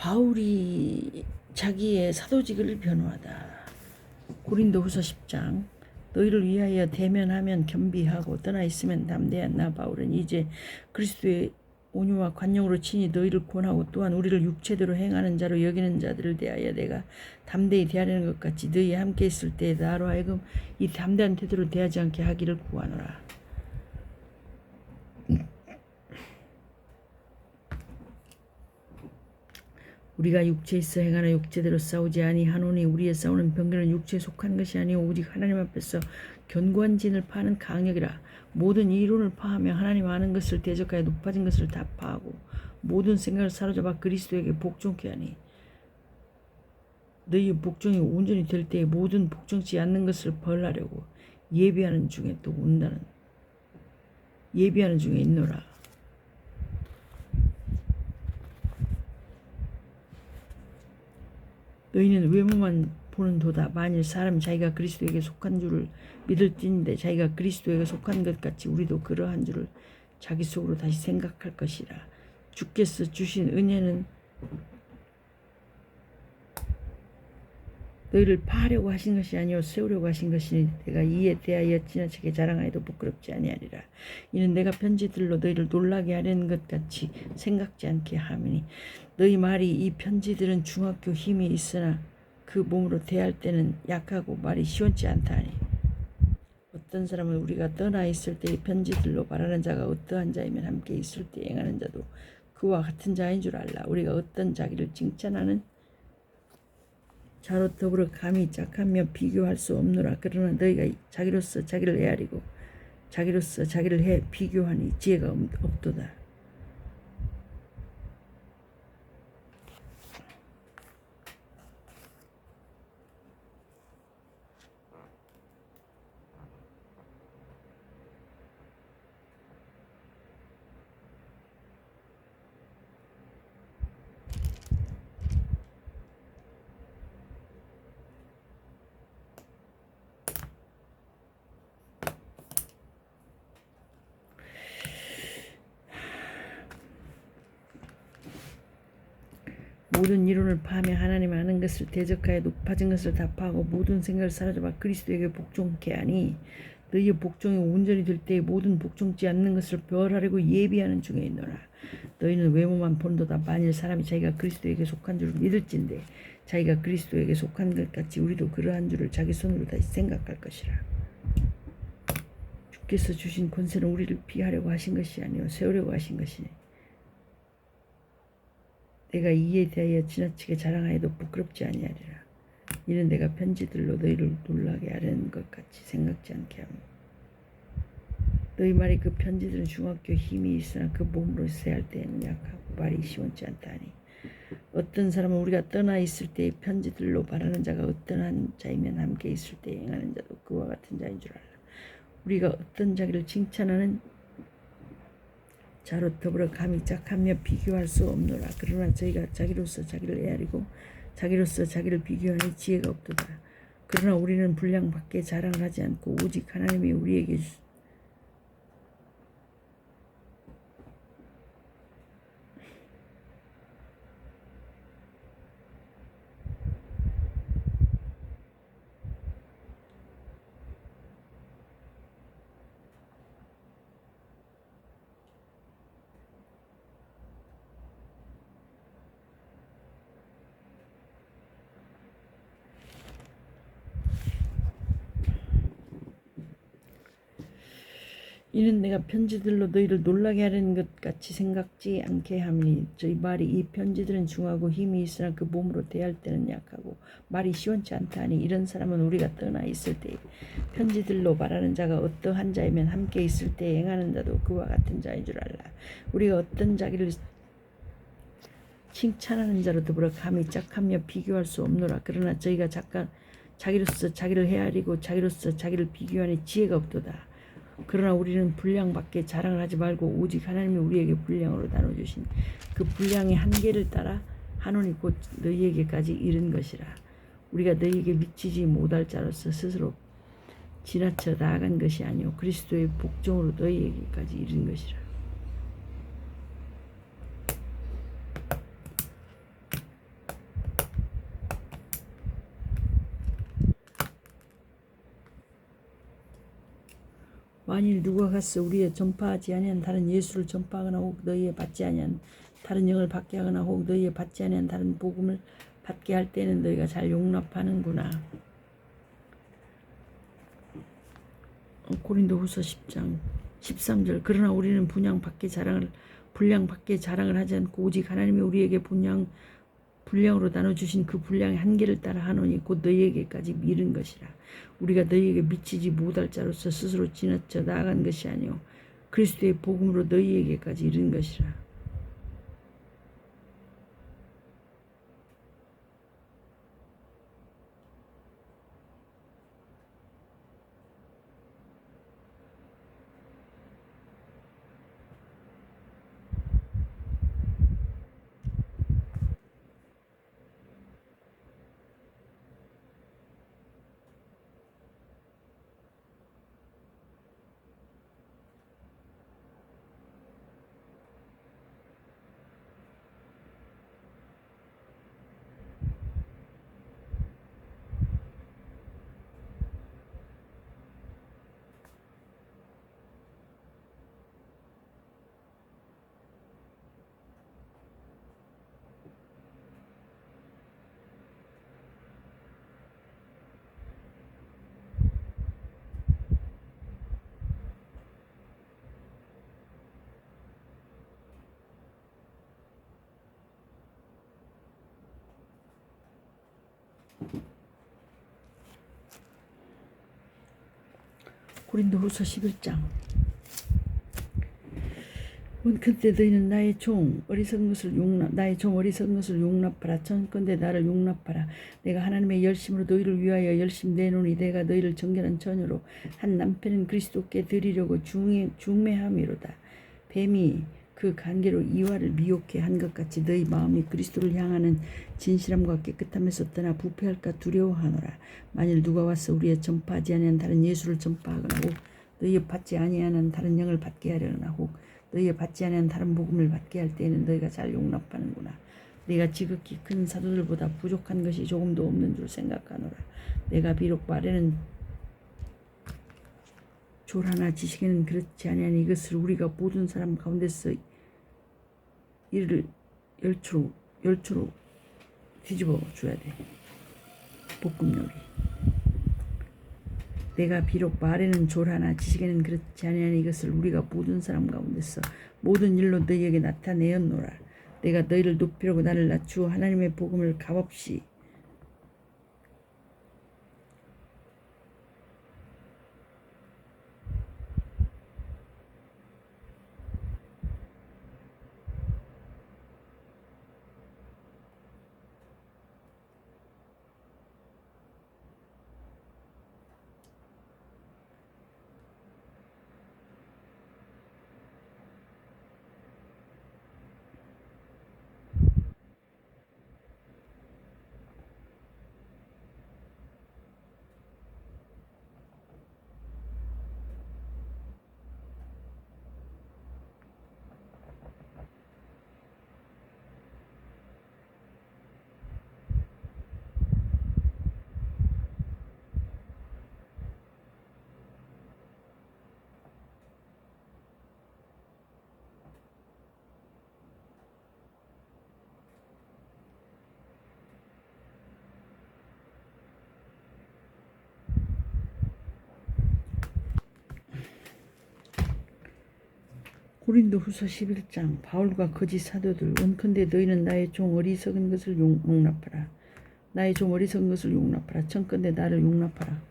바울이 자기의 사도직을 변호하다. 고린도후서 10장 너희를 위하여 대면하면 겸비하고 떠나 있으면 담대한 나 바울은 이제 그리스도의 온유와 관용으로 친히 너희를 구원하고 또한 우리를 육체대로 행하는 자로 여기는 자들을 대하여 내가 담대히 대하려는 것 같이 너희와 함께 있을 때 나로 하여금 이 담대한 태도로 대하지 않게 하기를 구하노라. 우리가 육체에 있어 행하나 육체대로 싸우지 아니하노니 우리의 싸우는 병기는 육체에 속한 것이 아니오 오직 하나님 앞에서 견고한 진을 파는 강력이라. 모든 이론을 파하며 하나님 아는 것을 대적하여 높아진 것을 다 파하고 모든 생각을 사로잡아 그리스도에게 복종케 하니 너희의 복종이 온전히 될 때에 모든 복종치 않는 것을 벌하려고 예비하는 중에 또 온다는 예비하는 중에 있노라. 너희는 외모만 보는 도다. 만일 사람이 자기가 그리스도에게 속한 줄을 믿을진데 자기가 그리스도에게 속한 것 같이 우리도 그러한 줄을 자기 속으로 다시 생각할 것이라. 주께서 주신 은혜는 너희를 파하려고 하신 것이 아니요 세우려고 하신 것이니 내가 이에 대하여 지나치게 자랑하여도 부끄럽지 아니하리라. 이는 내가 편지들로 너희를 놀라게 하려는 것 같이 생각지 않게 함이니 너희 말이 이 편지들은 중학교 힘이 있으나 그 몸으로 대할 때는 약하고 말이 시원치 않다 하니 어떤 사람은 우리가 떠나 있을 때의 편지들로 말하는 자가 어떠한 자이면 함께 있을 때 행하는 자도 그와 같은 자인 줄 알라. 우리가 어떤 자기를 칭찬하는 자로 더불어 감히 짝하며 비교할 수 없노라. 그러나 너희가 자기로서 자기를 헤아리고 자기로서 자기를 비교하니 지혜가 없도다. 모든 이론을 파하며 하나님 아는 것을 대적하여 높아진 것을 다 파하고 모든 생각을 사로잡아 그리스도에게 복종케 하니 너희의 복종이 온전히 될 때에 모든 복종치 않는 것을 벌하려고 예비하는 중에 있노라. 너희는 외모만 본도다. 만일 사람이 자기가 그리스도에게 속한 줄을 믿을진데 자기가 그리스도에게 속한 것 같이 우리도 그러한 줄을 자기 손으로 다시 생각할 것이라. 주께서 주신 권세는 우리를 피하려고 하신 것이 아니요 세우려고 하신 것이니 내가 이에 대하여 지나치게 자랑하여도 부끄럽지 아니하리라. 이는 내가 편지들로 너희를 놀라게 하려는 것 같이 생각지 않게 하며 너희 말이 그 편지들은 중학교 힘이 있으나 그 몸으로 세할 때에는 약하고 말이 시원치 않다 하니 어떤 사람은 우리가 떠나 있을 때의 편지들로 말하는 자가 어떠한 자이면 함께 있을 때 행하는 자도 그와 같은 자인 줄 알라. 우리가 어떤 자기를 칭찬하는 자로 더불어 감히 짝하며 비교할 수 없노라. 그러나 저희가 자기로서 자기를 헤아리고 자기로서 자기를 비교하니 지혜가 없도다. 그러나 우리는 분량 밖에 자랑을 하지 않고 오직 하나님이 우리에게 이는 내가 편지들로 너희를 놀라게 하려는 것 같이 생각지 않게 함이니 저희 말이 이 편지들은 중하고 힘이 있으나 그 몸으로 대할 때는 약하고 말이 시원치 않다 하니 이런 사람은 우리가 떠나 있을 때 편지들로 말하는 자가 어떠한 자이면 함께 있을 때 행하는 자도 그와 같은 자인 줄 알라. 우리가 어떤 자기를 칭찬하는 자로 더불어 감히 짝하며 비교할 수 없노라. 그러나 저희가 자기로서 자기를 헤아리고 자기로서 자기를 비교하니 지혜가 없도다. 그러나 우리는 분량 밖에 자랑을 하지 말고 오직 하나님이 우리에게 분량으로 나눠주신 그 분량의 한계를 따라 하노니 곧 너희에게까지 이른 것이라. 우리가 너희에게 미치지 못할 자로서 스스로 지나쳐 나아간 것이 아니오 그리스도의 복종으로 너희에게까지 이른 것이라. 만일 누가 가서 우리의 전파하지 아니한 다른 예수를 전파하거나 혹 너희의 받지 아니한 다른 영을 받게 하거나 혹 너희의 받지 아니한 다른 복음을 받게 할 때는 너희가 잘 용납하는구나. 고린도후서 10장 13절 그러나 우리는 분량 밖에 자랑을 하지 않고 오직 하나님이 우리에게 분량으로 나눠주신 그 분량의 한계를 따라 하노니 곧 너희에게까지 이른 것이라. 우리가 너희에게 미치지 못할 자로서 스스로 지나쳐 나아간 것이 아니오 그리스도의 복음으로 너희에게까지 이른 것이라. 고린도후서 11장. 원컨대 너희는 나의 종 어리석은 것을 용납하라. 청컨대 나를 용납하라. 내가 하나님의 열심으로 너희를 위하여 열심 내노니 내가 너희를 정결한 처녀로 한 남편은 그리스도께 드리려고 중매함이로다. 뱀이 그 관계로 이와를 미혹해 한 것 같이 너희 마음이 그리스도를 향하는 진실함과 깨끗함에서 떠나 부패할까 두려워하노라. 만일 누가 와서 우리의 전파하지 아니한 다른 예수를 전파하거나 혹 너희의 받지 아니하는 다른 영을 받게 하려거나 혹 너희의 받지 아니한 다른 복음을 받게 할 때에는 너희가 잘 용납하는구나. 내가 지극히 큰 사도들보다 부족한 것이 조금도 없는 줄 생각하노라. 내가 비록 말에는 졸하나 지식에는 그렇지 아니하니 이것을 우리가 모든 사람 가운데서 이를 열초로 뒤집어 줘야 돼. 볶음요리. 내가 비록 말에는 졸하나 지식에는 그렇지 아니하니 이것을 우리가 모든 사람 가운데서 모든 일로 너희에게 나타내었노라. 내가 너희를 높이려고 나를 낮추어 하나님의 복음을 값없이 고린도후서 11장. 바울과 거짓 사도들. 원컨대 너희는 나의 종 어리석은 것을 용납하라. 나의 종 어리석은 것을 용납하라. 청컨대 나를 용납하라.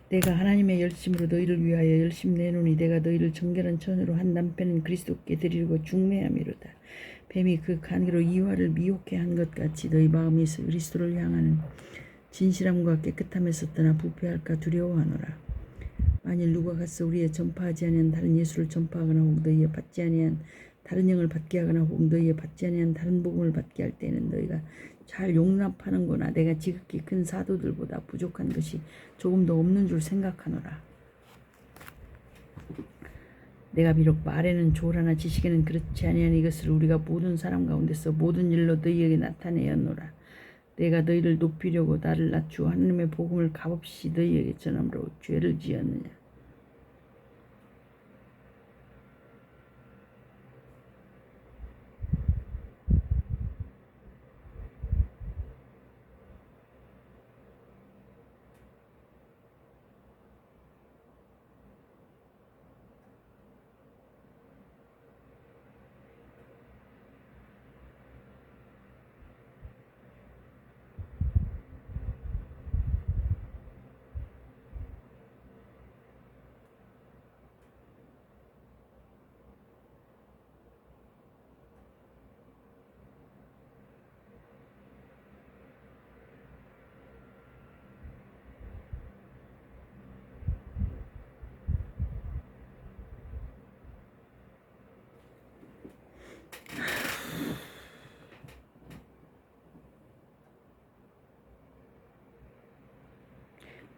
내가 하나님의 열심으로 너희를 위하여 열심 내노니 내가 너희를 정결한 처녀로 한 남편은 그리스도께 드리려고 중매함이로다. 뱀이 그 관계로 이와를 미혹해 한 것 같이 너희 마음이 그리스도를 향하는 진실함과 깨끗함에서 떠나 부패할까 두려워하노라. 만일 누가 가서 우리의 전파하지 아니한 다른 예수를 전파하거나 혹 너희의 받지 아니한 다른 영을 받게 하거나 혹 너희의 받지 아니한 다른 복음을 받게 할 때는 너희가 잘 용납하는구나. 내가 지극히 큰 사도들보다 부족한 것이 조금도 없는 줄 생각하노라. 내가 비록 말에는 졸하나 지식에는 그렇지 아니하니 이것을 우리가 모든 사람 가운데서 모든 일로 너희에게 나타내었노라. 내가 너희를 높이려고 나를 낮추어 하나님의 복음을 값없이 너희에게 전함으로 죄를 지었느냐.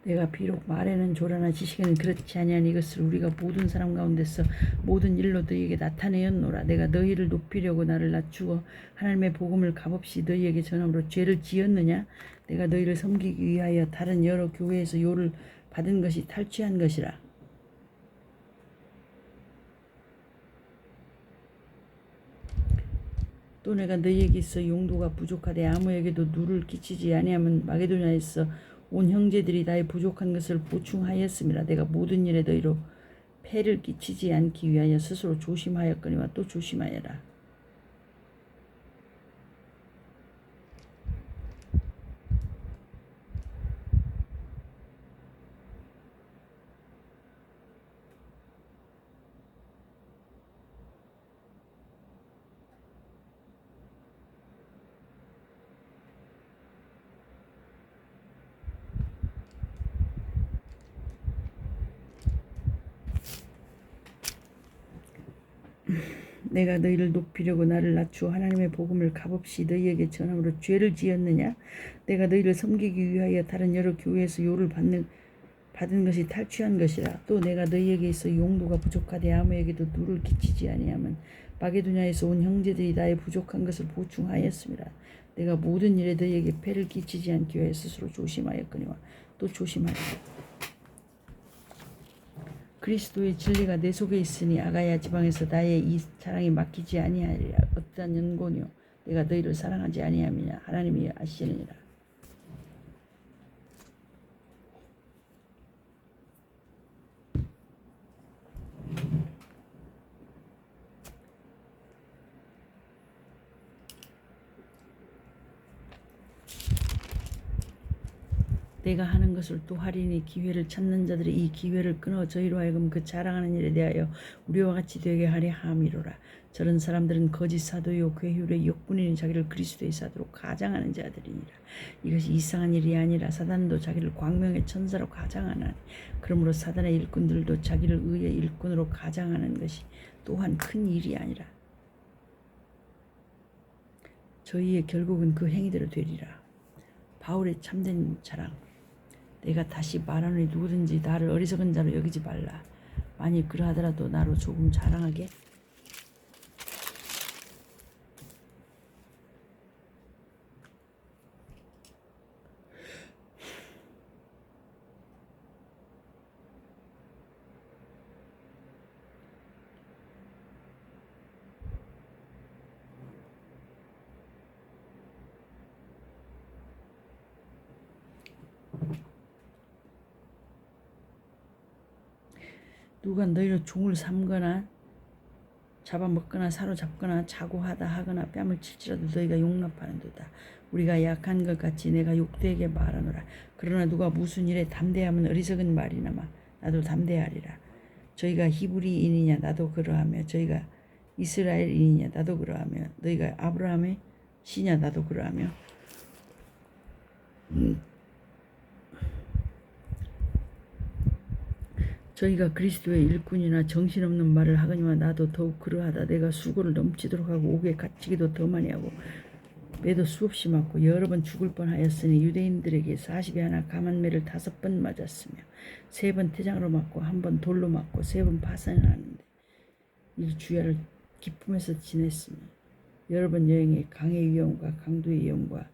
내가 비록 말에는 졸하나 지식에는 그렇지 아니하니 이것을 우리가 모든 사람 가운데서 모든 일로 너희에게 나타내었노라. 내가 너희를 높이려고 나를 낮추어 하나님의 복음을 값없이 너희에게 전함으로 죄를 지었느냐. 내가 너희를 섬기기 위하여 다른 여러 교회에서 요를 받은 것이 탈취한 것이라. 또 내가 너희에게 있어 용도가 부족하되 아무에게도 누를 끼치지 아니하면 마게도냐에서 온 형제들이 나의 부족한 것을 보충하였음이라. 내가 모든 일에 너희로 폐를 끼치지 않기 위하여 스스로 조심하였거니와 또 조심하여라. 내가 너희를 높이려고 나를 낮추어 하나님의 복음을 값없이 너희에게 전함으로 죄를 지었느냐? 내가 너희를 섬기기 위하여 다른 여러 교회에서 요를 받은 것이 탈취한 것이라. 또 내가 너희에게 있어 용도가 부족하되 아무에게도 누를 끼치지 아니하면 마게도냐에서 온 형제들이 나의 부족한 것을 보충하였습니다. 내가 모든 일에 너희에게 폐를 끼치지 않기 위하여 스스로 조심하였거니와 또 조심하라. 그리스도의 진리가 내 속에 있으니 아가야 지방에서 나의 이 사랑이 막히지 아니하리라. 어떠한 연고뇨 내가 너희를 사랑하지 아니함이냐 하나님이 아시느니라. 내가 하는 것을 또 하리니 기회를 찾는 자들이 이 기회를 끊어 저희로 하여금 그 자랑하는 일에 대하여 우리와 같이 되게 하려 함이로라. 저런 사람들은 거짓 사도요 괴휼의 역군이니 자기를 그리스도의 사도로 가장하는 자들이니라. 이것이 이상한 일이 아니라 사단도 자기를 광명의 천사로 가장하나니 그러므로 사단의 일꾼들도 자기를 의의 일꾼으로 가장하는 것이 또한 큰 일이 아니라 저희의 결국은 그 행위대로 되리라. 바울의 참된 자랑. 내가 다시 말하노니 누구든지 나를 어리석은 자로 여기지 말라. 만일 그러하더라도 나로 조금 자랑하게 누가 너희를 종을 삼거나 잡아먹거나 사로잡거나 자고하다 하거나 뺨을 칠지라도 너희가 용납하는도다. 우리가 약한 것 같이 내가 욕되게 말하노라. 그러나 누가 무슨 일에 담대하면 어리석은 말이나마 나도 담대하리라. 저희가 히브리인이냐 나도 그러하며 저희가 이스라엘인이냐 나도 그러하며 너희가 아브라함의 씨냐 나도 그러하며 저희가 그리스도의 일꾼이나 정신없는 말을 하거니와 나도 더욱 그러하다. 내가 수고를 넘치도록 하고 옥에 갇히기도 더 많이 하고 매도 수없이 맞고 여러 번 죽을 뻔하였으니 유대인들에게 40에 하나 감한매를 5번 맞았으며 3번 태장으로 맞고 1번 돌로 맞고 3번 파산하는데 이 주야를 기쁨에서 지냈으며 여러 번 여행에 강의 위험과 강도의 위험과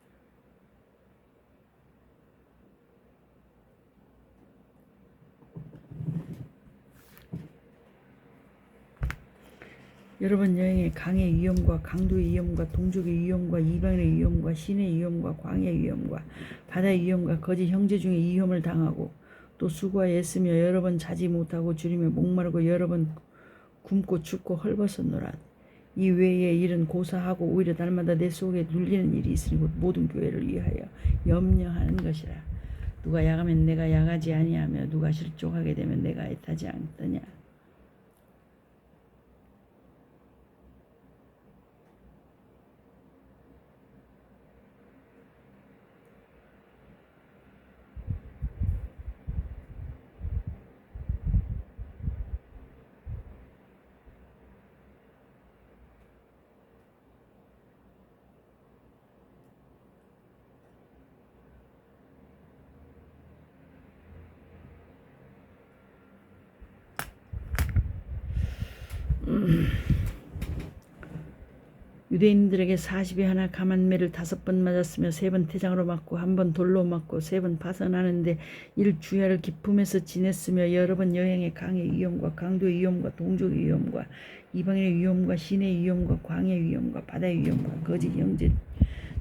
여러 번 여행에 강의 위험과 강도의 위험과 동족의 위험과 이방인의 위험과 신의 위험과 광야의 위험과 바다의 위험과 거짓 형제 중에 위험을 당하고 또 수고하여 애쓰며 여러 번 자지 못하고 줄이며 목마르고 여러 번 굶고 춥고 헐벗었노라. 이 외의 일은 고사하고 오히려 날마다 내 속에 눌리는 일이 있으니 곧 모든 교회를 위하여 염려하는 것이라. 누가 야가면 내가 야가지 아니하며 누가 실족하게 되면 내가 애타지 않더냐. 유대인들에게 40에 하나 감한매를 5번 맞았으며 3번 태장으로 맞고 1번 돌로 맞고 3번 파선하는데 일주야를 기품에서 지냈으며 여러 번 여행에 강의 위험과 강도의 위험과 동족의 위험과 이방인의 위험과 신의 위험과 광야의 위험과 바다의 위험과 거짓 형제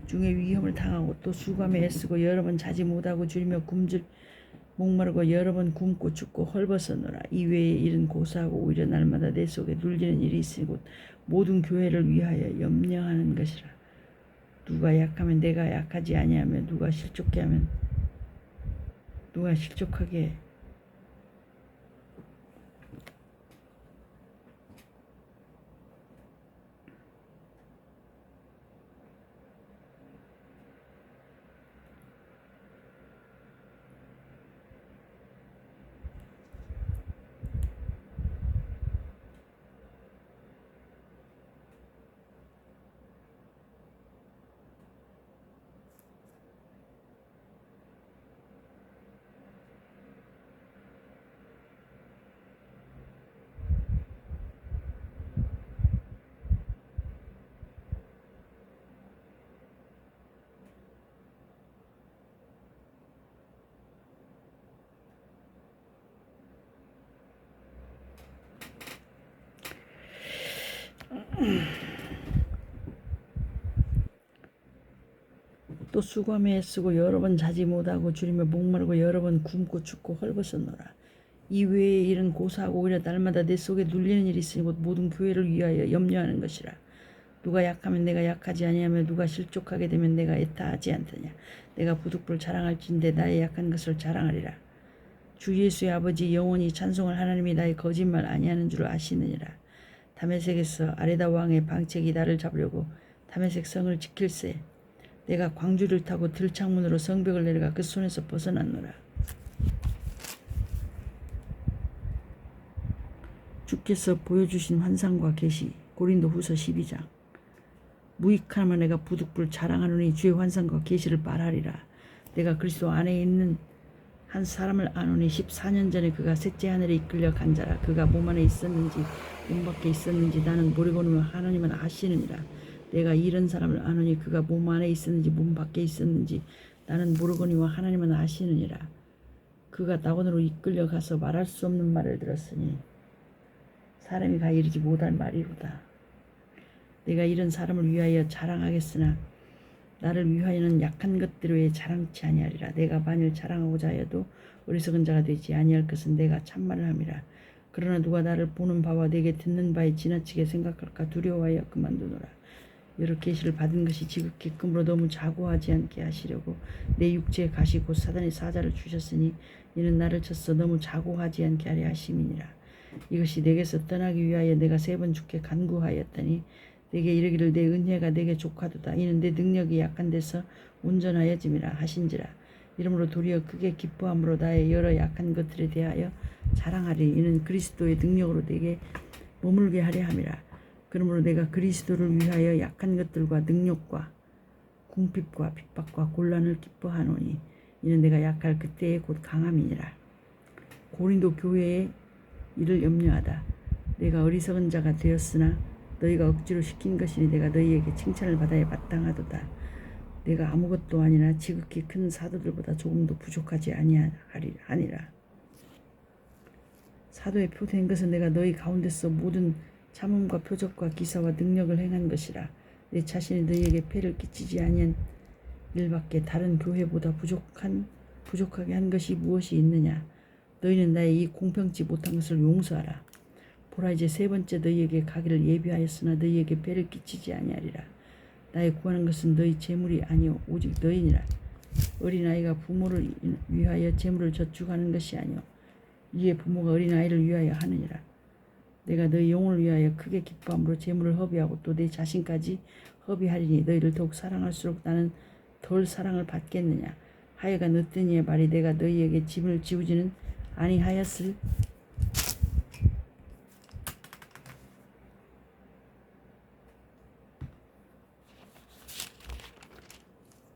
중에 위험을 당하고 또 수감에 애쓰고 여러 번 자지 못하고 줄이며 목마르고 여러 번 굶고 죽고 헐벗었노라. 이외의 일은 고사하고 오히려 날마다 내 속에 눌리는 일이 있으니 곧 모든 교회를 위하여 염려하는 것이라. 누가 약하면 내가 약하지 아니하며 누가 실족하게 또 수고하며 애쓰고 여러 번 자지 못하고 줄이며 목마르고 여러 번 굶고 죽고 헐벗었노라. 이외의 일은 고사하고 오히려 날마다 내 속에 눌리는 일이 있으니 곧 모든 교회를 위하여 염려하는 것이라. 누가 약하면 내가 약하지 아니하며 누가 실족하게 되면 내가 애타하지 않더냐. 내가 부득불 자랑할진대 나의 약한 것을 자랑하리라. 주 예수의 아버지 영원히 찬송할 하나님이 나의 거짓말 아니하는 줄 아시느니라. 다메섹에서 아레다 왕의 방책이 나를 잡으려고 다메섹 성을 지킬세. 내가 광주를 타고 들창문으로 성벽을 내려가 그 손에서 벗어났노라. 주께서 보여주신 환상과 계시. 고린도후서 12장. 무익하면 내가 부득불 자랑하노니 주의 환상과 계시를 말하리라. 내가 그리스도 안에 있는 한 사람을 아노니 14년 전에 그가 셋째 하늘에 이끌려 간 자라. 그가 몸 안에 있었는지 몸 밖에 있었는지 나는 모르거니와 하나님은 아시느니라. 내가 이런 사람을 아노니 그가 몸 안에 있었는지 몸 밖에 있었는지 나는 모르거니와 하나님은 아시느니라. 그가 낙원으로 이끌려 가서 말할 수 없는 말을 들었으니 사람이 가 이르지 못할 말이로다. 내가 이런 사람을 위하여 자랑하겠으나 나를 위하여는 약한 것대로에 자랑치 아니하리라. 내가 만일 자랑하고자 하여도 어리석은 자가 되지 아니할 것은 내가 참말을 함이라. 그러나 누가 나를 보는 바와 내게 듣는 바에 지나치게 생각할까 두려워하여 그만두노라. 여러 계시를 받은 것이 지극히 금으로 너무 자고하지 않게 하시려고 내 육체에 가시 곧 사단의 사자를 주셨으니 이는 나를 쳐서 너무 자고하지 않게 하려 하심이니라. 이것이 내게서 떠나기 위하여 내가 3번 주께 간구하였더니 내게 이르기를 내 은혜가 내게 족하도다. 이는 내 능력이 약한 데서 온전하여짐이라 하신지라. 이러므로 도리어 크게 기뻐함으로 나의 여러 약한 것들에 대하여 자랑하리. 이는 그리스도의 능력으로 내게 머물게 하려 함이라. 그러므로 내가 그리스도를 위하여 약한 것들과 능력과 궁핍과 핍박과 곤란을 기뻐하노니 이는 내가 약할 그때에 곧 강함이니라. 고린도 교회의 일을 염려하다. 내가 어리석은 자가 되었으나 너희가 억지로 시킨 것이니 내가 너희에게 칭찬을 받아야 마땅하도다. 내가 아무것도 아니나 지극히 큰 사도들보다 조금도 부족하지 아니하니라. 사도의 표된 것은 내가 너희 가운데서 모든 참음과 표적과 기사와 능력을 행한 것이라. 내 자신이 너희에게 폐를 끼치지 아니한 일밖에 다른 교회보다 부족하게 한 것이 무엇이 있느냐. 너희는 나의 이 공평치 못한 것을 용서하라. 보라 이제 3번째 너희에게 가기를 예비하였으나 너희에게 폐를 끼치지 아니하리라. 나의 구하는 것은 너희 재물이 아니오 오직 너희니라. 어린아이가 부모를 위하여 재물을 저축하는 것이 아니오 이에 부모가 어린아이를 위하여 하느니라. 내가 너희 영혼을 위하여 크게 기뻐함으로 재물을 허비하고 또 내 자신까지 허비하리니 너희를 더욱 사랑할수록 나는 덜 사랑을 받겠느냐. 하여간 어떠니의 말이 내가 너희에게 짐을 지우지는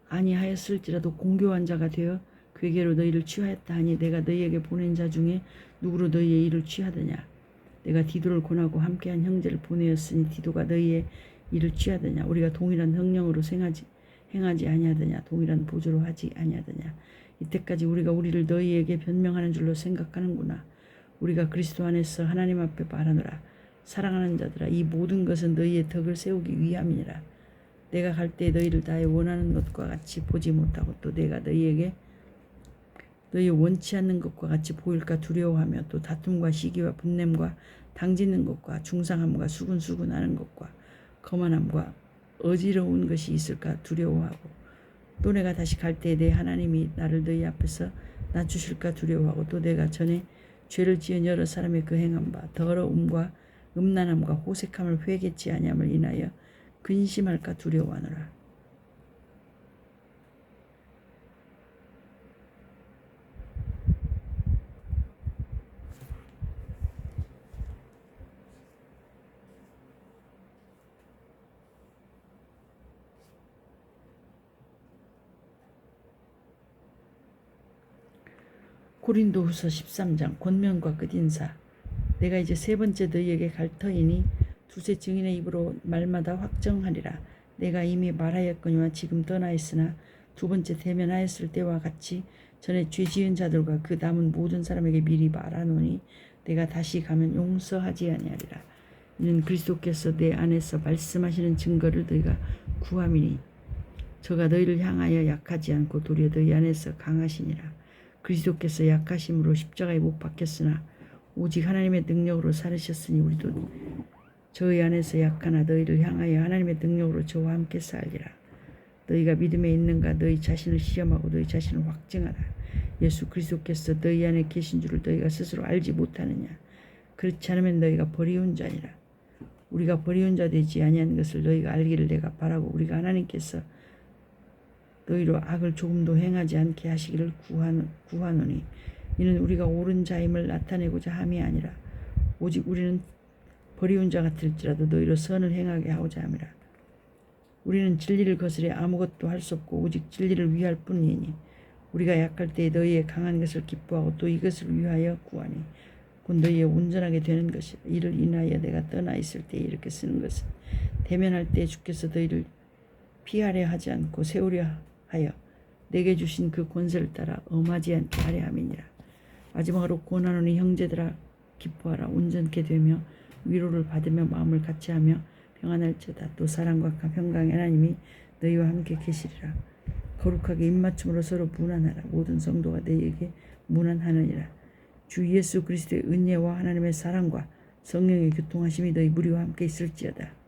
아니하였을지라도 공교한 자가 되어 괴계로 너희를 취하였다 하니 내가 너희에게 보낸 자 중에 누구로 너희의 일을 취하더냐. 내가 디도를 권하고 함께한 형제를 보내었으니 디도가 너희의 일을 취하더냐. 우리가 동일한 성령으로 행하지 아니하더냐. 동일한 보조로 하지 아니하더냐. 이때까지 우리가 우리를 너희에게 변명하는 줄로 생각하는구나. 우리가 그리스도 안에서 하나님 앞에 말하노라. 사랑하는 자들아 이 모든 것은 너희의 덕을 세우기 위함이니라. 내가 갈 때 너희를 나의 원하는 것과 같이 보지 못하고 또 내가 너희에게 너희 원치 않는 것과 같이 보일까 두려워하며 또 다툼과 시기와 분냄과 당짓는 것과 중상함과 수군수군하는 것과 거만함과 어지러운 것이 있을까 두려워하고 또 내가 다시 갈 때에 내 하나님이 나를 너희 앞에서 낮추실까 두려워하고 또 내가 전에 죄를 지은 여러 사람의 그 행한 바 더러움과 음란함과 호색함을 회개치 아니함을 인하여 근심할까 두려워하노라. 고린도후서 13장 권면과 끝인사. 내가 이제 세 번째 너희에게 갈 터이니 두세 증인의 입으로 말마다 확정하리라. 내가 이미 말하였거니와 지금 떠나 있으나 두 번째 대면하였을 때와 같이 전에 죄 지은 자들과 그 남은 모든 사람에게 미리 말하노니 내가 다시 가면 용서하지 아니하리라. 이는 그리스도께서 내 안에서 말씀하시는 증거를 너희가 구함이니 저가 너희를 향하여 약하지 않고 도리어 너희 안에서 강하시니라. 그리스도께서 약하심으로 십자가에 못 박혔으나 오직 하나님의 능력으로 살으셨으니 우리도 저희 안에서 약하나 너희를 향하여 하나님의 능력으로 저와 함께 살리라. 너희가 믿음에 있는가 너희 자신을 시험하고 너희 자신을 확증하라. 예수 그리스도께서 너희 안에 계신 줄을 너희가 스스로 알지 못하느냐. 그렇지 않으면 너희가 버리운 자니라. 우리가 버리운 자 되지 아니한 것을 너희가 알기를 내가 바라고 우리가 하나님께서 너희로 악을 조금도 행하지 않게 하시기를 구하노니 이는 우리가 옳은 자임을 나타내고자 함이 아니라 오직 우리는 버리운 자 같을지라도 너희로 선을 행하게 하고자 함이라. 우리는 진리를 거스려 아무것도 할 수 없고 오직 진리를 위할 뿐이니 우리가 약할 때에 너희의 강한 것을 기뻐하고 또 이것을 위하여 구하니 곧 너희의 온전하게 되는 것이라. 이를 인하여 내가 떠나 있을 때에 이렇게 쓰는 것은 대면할 때에 주께서 너희를 피하려 하지 않고 세우려 하여 내게 주신 그 권세를 따라 엄하지 않게 하려 함이니라. 마지막으로 고난하노니 형제들아 기뻐하라. 온전케 되며 위로를 받으며 마음을 같이하며 평안할지어다. 또 사랑과 평강의 하나님이 너희와 함께 계시리라. 거룩하게 입맞춤으로 서로 무난하라. 모든 성도가 너희에게 무난하느니라. 주 예수 그리스도의 은혜와 하나님의 사랑과 성령의 교통하심이 너희 무리와 함께 있을지어다.